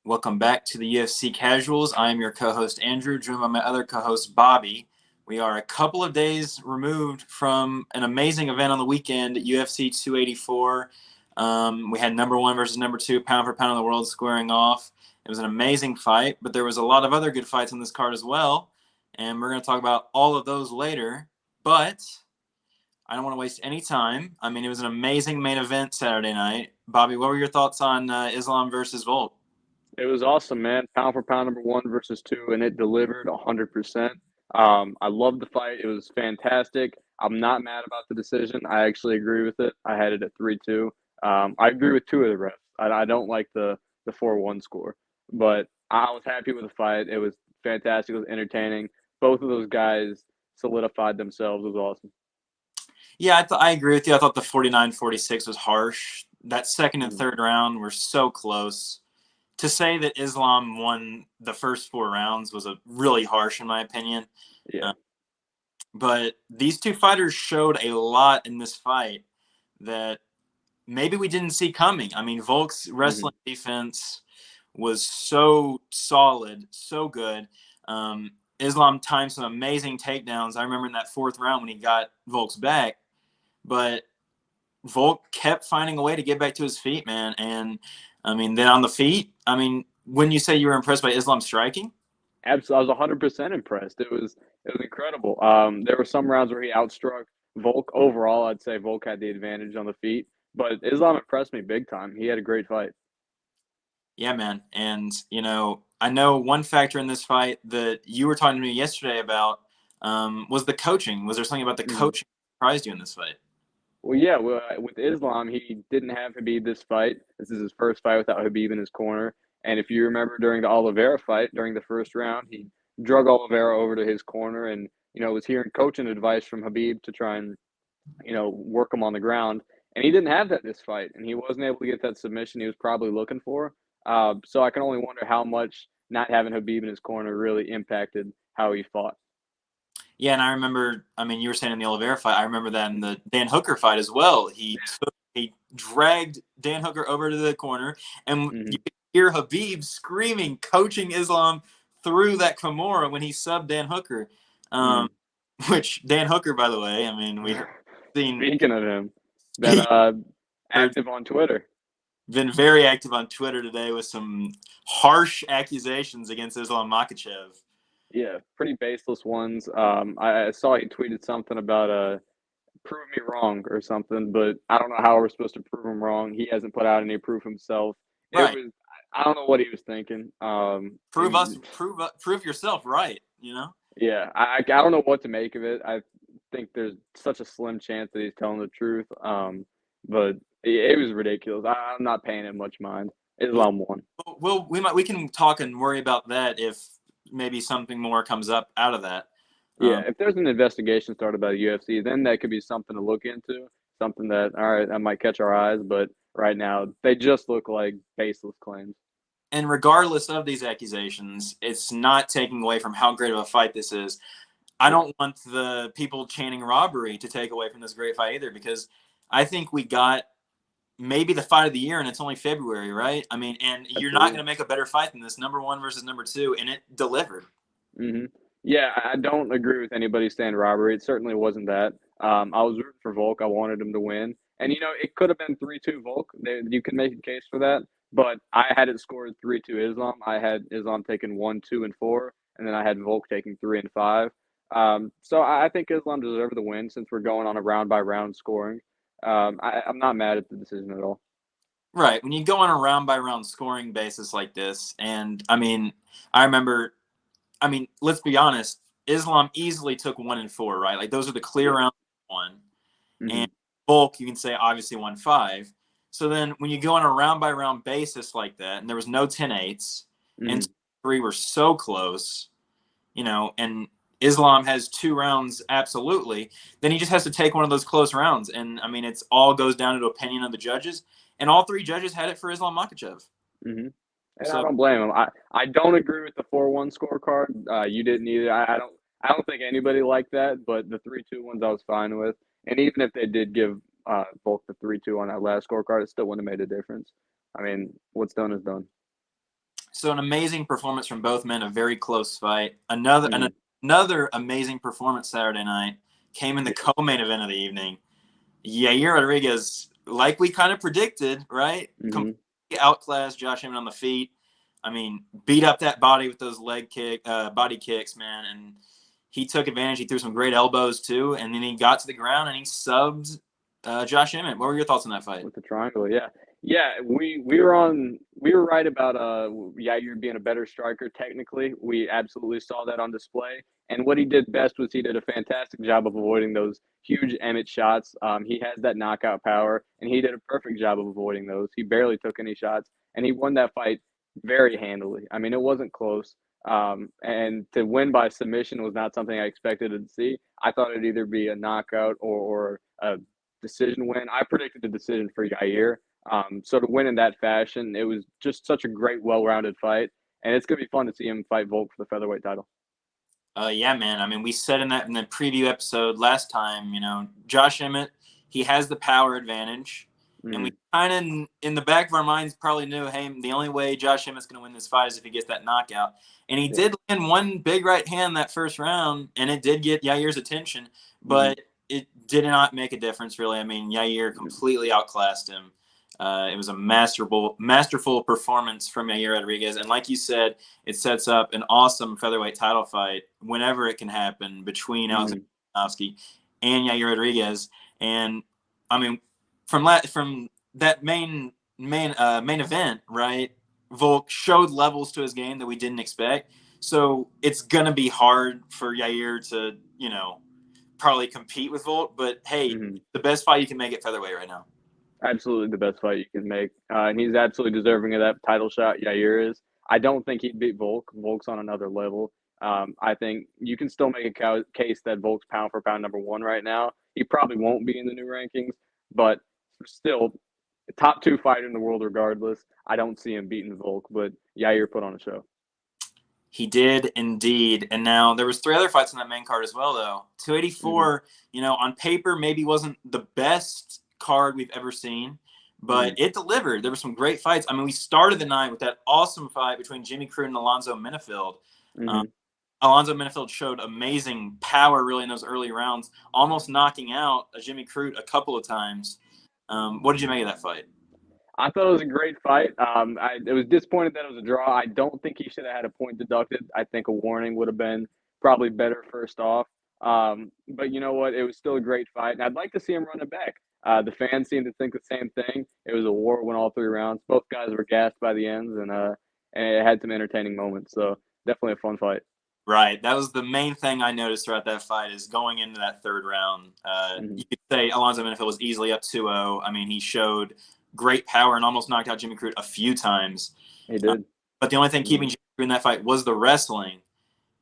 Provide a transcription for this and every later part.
Welcome back to the UFC Casuals. I am your co-host Andrew, joined by my other co-host Bobby. We are a couple of days removed from an amazing event on the weekend at UFC 284. We had number one versus number two, pound for pound in the world, squaring off. It was an amazing fight, but there was a lot of other good fights on this card as well, and we're going to talk about all of those later. But I don't want to waste any time. I mean, it was an amazing main event Saturday night. Bobby, what were your thoughts on Islam versus Volk? It was awesome, man. Pound for pound, number one versus two, and it delivered 100%. I loved the fight. It was fantastic. I'm not mad about the decision. I actually agree with it. I had it at 3-2. I agree with two of the refs. I don't like the 4-1 score, but I was happy with the fight. It was fantastic. It was entertaining. Both of those guys solidified themselves. It was awesome. Yeah, I agree with you. I thought the 49-46 was harsh. That second and Mhm. third round were so close. To say that Islam won the first four rounds was a really harsh, in my opinion. Yeah. But these two fighters showed a lot in this fight that maybe we didn't see coming. I mean, Volk's hmm wrestling defense was so solid, so good. Islam timed some amazing takedowns. I remember in that fourth round when he got Volk's back, but Volk kept finding a way to get back to his feet, man. And I mean, then on the feet, I mean, when you say you were impressed by Islam striking, Absolutely, I was 100% impressed. It was incredible. There were some rounds where he outstruck Volk. Overall, I'd say Volk had the advantage on the feet, but Islam impressed me big time. He had a great fight. yeah, man. And I know one factor in this fight that you were talking to me yesterday about was the coaching. Was there something about the Mhm. coaching that surprised you in this fight? Well, yeah, with Islam, he didn't have Khabib this fight. This is his first fight without Khabib in his corner. And if you remember during the Oliveira fight, during the first round, he drug Oliveira over to his corner and, was hearing coaching advice from Khabib to try and work him on the ground. And he didn't have that this fight, and he wasn't able to get that submission he was probably looking for. So I can only wonder how much not having Habib in his corner really impacted how he fought. Yeah, and I remember. I mean, you were saying in the Oliveira fight. I remember that in the Dan Hooker fight as well. He dragged Dan Hooker over to the corner, and you hmm could hear Habib screaming, coaching Islam through that Kimura when he subbed Dan Hooker. Um, hmm which Dan Hooker, by the way, I mean, we've seen Speaking of him, been speak heard active on Twitter. been very active on Twitter today with some harsh accusations against Islam Makhachev. Yeah, pretty baseless ones. I saw he tweeted something about prove me wrong or something, but I don't know how we're supposed to prove him wrong. He hasn't put out any proof himself. It Right. was I don't know what he was thinking. Prove yourself right, Yeah, I don't know what to make of it. I think there's such a slim chance that he's telling the truth. But it was ridiculous. I'm not paying it much mind. Islam won. Well, we can talk and worry about that if maybe something more comes up out of that. Yeah, Um, if there's an investigation started by the UFC, then that could be something to look into. Something that all right, that might catch our eyes. But right now, they just look like baseless claims. and regardless of these accusations, it's not taking away from how great of a fight this is. I Yeah, don't want the people chanting robbery to take away from this great fight either, because I think we got maybe the fight of the year, and it's only February, right? I mean, and you're not going absolutely. to make a better fight than this number one versus number two, and it delivered. hmm Yeah, I don't agree with anybody saying robbery. It certainly wasn't that. I was rooting for Volk. I wanted him to win, and it could have been 3-2 Volk. You could make a case for that, but I had it scored 3-2 Islam. I had Islam taking 1, 2, and 4, and then I had Volk taking 3 and 5. So I think Islam deserved the win since we're going on a round by round scoring. I'm not mad at the decision at all. Right. When you go on a round by round scoring basis like this, and I mean, I remember, I mean, let's be honest, Islam easily took 1 and 4, right? Like those are the clear Yeah. rounds one. And hmm Bulk, you can say obviously won five. So then when you go on a round by round basis like that, and there was no 10-8s, and hmm three were so close, and Islam has 2 rounds absolutely, then he just has to take one of those close rounds. And I mean, it's all goes down to opinion of the judges, and all three judges had it for Islam Makhachev. hmm And I So don't blame him. I don't agree with the 4-1 scorecard. You didn't either. I don't think anybody liked that, but the 3-2 ones I was fine with. And even if they did give both the 3-2 on that last scorecard, it still wouldn't have made a difference. I mean, what's done is done. So an amazing performance from both men, a very close fight. Another amazing performance Saturday night came in the co-main event of the evening. Yair Rodriguez, like we kind of predicted, right? Mm-hmm. Completely outclassed Josh Emmett on the feet. I mean, beat up that body with those body kicks, man. And he took advantage. He threw some great elbows too. And then he got to the ground and he subbed Josh Emmett. What were your thoughts on that fight? With the triangle, yeah. Yeah, we were right about Yair being a better striker technically. We absolutely saw that on display. And what he did best was he did a fantastic job of avoiding those huge Emmett shots. He has that knockout power, and he did a perfect job of avoiding those. He barely took any shots, and he won that fight very handily. I mean, it wasn't close. And to win by submission was not something I expected to see. I thought it'd either be a knockout or a decision win. I predicted the decision for Yair. So to win in that fashion, it was just such a great, well-rounded fight, and it's gonna be fun to see him fight Volk for the featherweight title. Yeah, man. I mean, we said in the preview episode last time, Josh Emmett, he has the power advantage. And we kind of, in the back of our minds, probably knew, hey, the only way Josh Emmett's going to win this fight is if he gets that knockout. And he did land one big right hand that first round, and it did get Yair's attention, but it did not make a difference, really. I mean, Yair completely outclassed him. It was a masterful performance from Yair Rodriguez. And like you said, it sets up an awesome featherweight title fight whenever it can happen between Alexander Volkanovski and Yair Rodriguez. And, I mean, from that main event, right? Volk showed levels to his game that we didn't expect. So it's gonna be hard for Yair to, probably compete with Volk. But hey, the best fight you can make at featherweight right now. Absolutely the best fight you can make, and he's absolutely deserving of that title shot. Yair is. I don't think he'd beat Volk. Volk's on another level. I think you can still make a case that Volk's pound for pound number one right now. He probably won't be in the new rankings, but still, top two fighter in the world regardless. I don't see him beating Volk, but Yair put on a show. He did indeed. And now there was 3 other fights on that main card as well, though. 284, on paper maybe wasn't the best card we've ever seen, but it delivered. There were some great fights. I mean, we started the night with that awesome fight between Jimmy Crute and Alonzo Menifield. Alonzo Menifield showed amazing power really in those early rounds, almost knocking out Jimmy Crute a couple of times. What did you make of that fight? I thought it was a great fight. I was disappointed that it was a draw. I don't think he should have had a point deducted. I think a warning would have been probably better first off. But you know what? It was still a great fight, and I'd like to see him run it back. The fans seemed to think the same thing. It was a war, went all 3 rounds. Both guys were gassed by the ends, and it had some entertaining moments. So definitely a fun fight. Right. That was the main thing I noticed throughout that fight is going into that 3rd round. You could say Alonzo Menifield was easily up 2-0. I mean, he showed great power and almost knocked out Jimmy Crute a few times. He did. But the only thing keeping Jimmy Crute in that fight was the wrestling.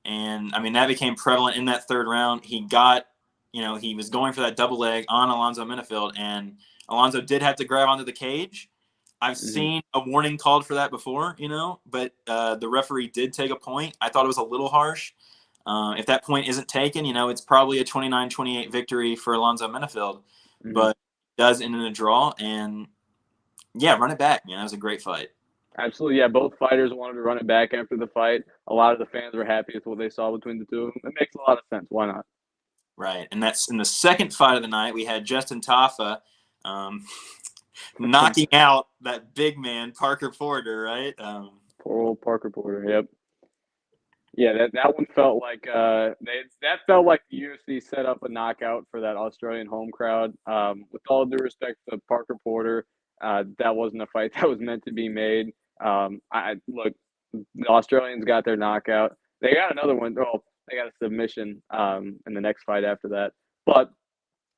And, I mean, that became prevalent in that 3rd round. He got, he was going for that double leg on Alonzo Menifield, and Alonzo did have to grab onto the cage. I've seen a warning called for that before, but the referee did take a point. I thought it was a little harsh. If that point isn't taken, it's probably a 29-28 victory for Alonzo Menifield. But it does end in a draw, and, yeah, run it back, man. That was a great fight. Absolutely, yeah. Both fighters wanted to run it back after the fight. A lot of the fans were happy with what they saw between the two of them. It makes a lot of sense. Why not? Right, and that's in the second fight of the night. We had Justin Taffa knocking out that big man, Parker Porter, right? Poor old Parker Porter, yep. Yeah, that one felt like that felt like the UFC set up a knockout for that Australian home crowd. With all due respect to Parker Porter, that wasn't a fight that was meant to be made. Look, the Australians got their knockout. They got another one. Well, they got a submission in the next fight after that. But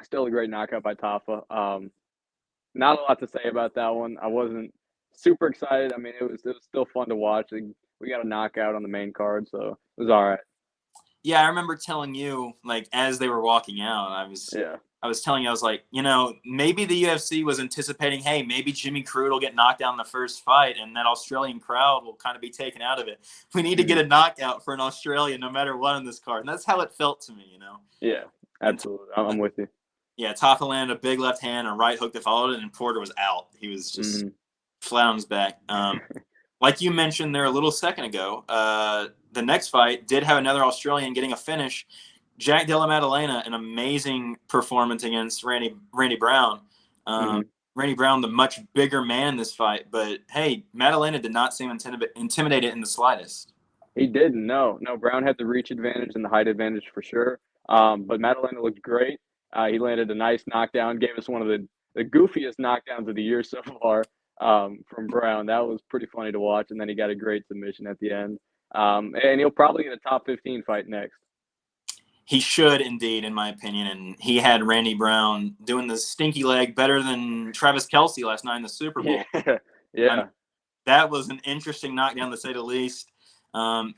still a great knockout by Taffa. Not a lot to say about that one. I wasn't super excited. I mean, it was still fun to watch. We got a knockout on the main card, so it was all right. Yeah, I remember telling you, like, as they were walking out, I was telling you, I was like, maybe the UFC was anticipating, hey, maybe Jimmy Crute will get knocked down in the first fight, and that Australian crowd will kind of be taken out of it. We need to get a knockout for an Australian no matter what on this card. And that's how it felt to me, Yeah, absolutely. I'm with you. Yeah, Taffa landed a big left hand and right hook that followed it, and Porter was out. He was just flat on his back. like you mentioned there a little second ago, the next fight did have another Australian getting a finish. Jack Della Maddalena, an amazing performance against Randy Brown. Hmm. Randy Brown, the much bigger man in this fight, but hey, Maddalena did not seem intimidated in the slightest. He didn't. No. Brown had the reach advantage and the height advantage for sure. But Madelena looked great. He landed a nice knockdown, gave us one of the goofiest knockdowns of the year so far from Brown. That was pretty funny to watch. And then he got a great submission at the end. And he'll probably get a top 15 fight next. He should indeed, in my opinion. And he had Randy Brown doing the stinky leg better than Travis Kelce last night in the Super Bowl. Yeah. Yeah. That was an interesting knockdown, to say the least.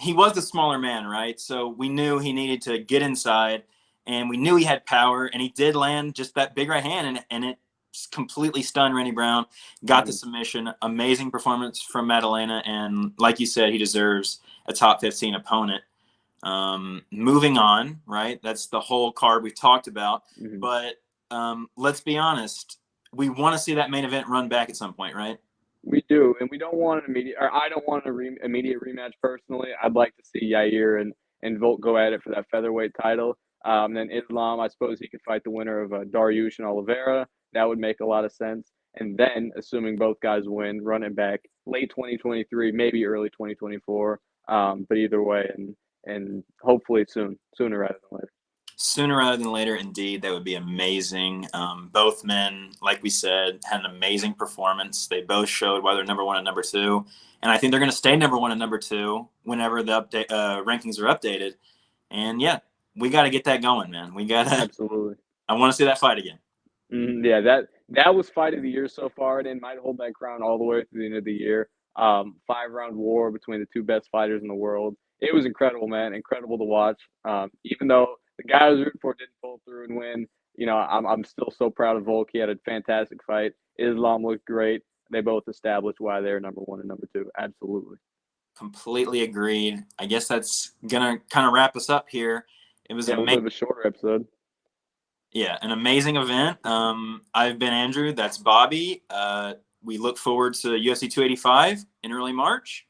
He was the smaller man, right? So we knew he needed to get inside, and we knew he had power, and he did land just that big right hand, and it completely stunned Randy Brown. Got the submission. Amazing performance from Madelena, and like you said, he deserves a top 15 opponent. Moving on, right? That's the whole card we've talked about. Mm-hmm. But let's be honest. We want to see that main event run back at some point, right? We do, and we don't want an immediate, or I don't want an immediate rematch personally. I'd like to see Yair and Volk go at it for that featherweight title. Then Islam, I suppose he could fight the winner of Dariush and Oliveira. That would make a lot of sense. And then, assuming both guys win, run it back late 2023, maybe early 2024. But either way, and hopefully sooner rather than later. Sooner rather than later, indeed. That would be amazing. Both men, like we said, had an amazing performance. They both showed why they're number one and number two. And I think they're going to stay number one and number two whenever the rankings are updated. And, yeah, we got to get that going, man. We got to. Absolutely. I want to see that fight again. Yeah, that was fight of the year so far, and it might hold that crown all the way to the end of the year. 5-round war between the two best fighters in the world. It was incredible, man. Incredible to watch. Even though the guy I was rooting for didn't pull through and win, I'm still so proud of Volk. He had a fantastic fight. Islam looked great. They both established why they're number one and number two. Absolutely. Completely agreed. I guess that's gonna kind of wrap us up here. It was a little bit of a shorter episode. Yeah, an amazing event. I've been Andrew. That's Bobby. We look forward to UFC 285 in early March.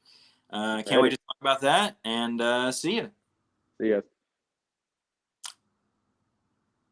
Can't wait to talk about that, and see you. See you.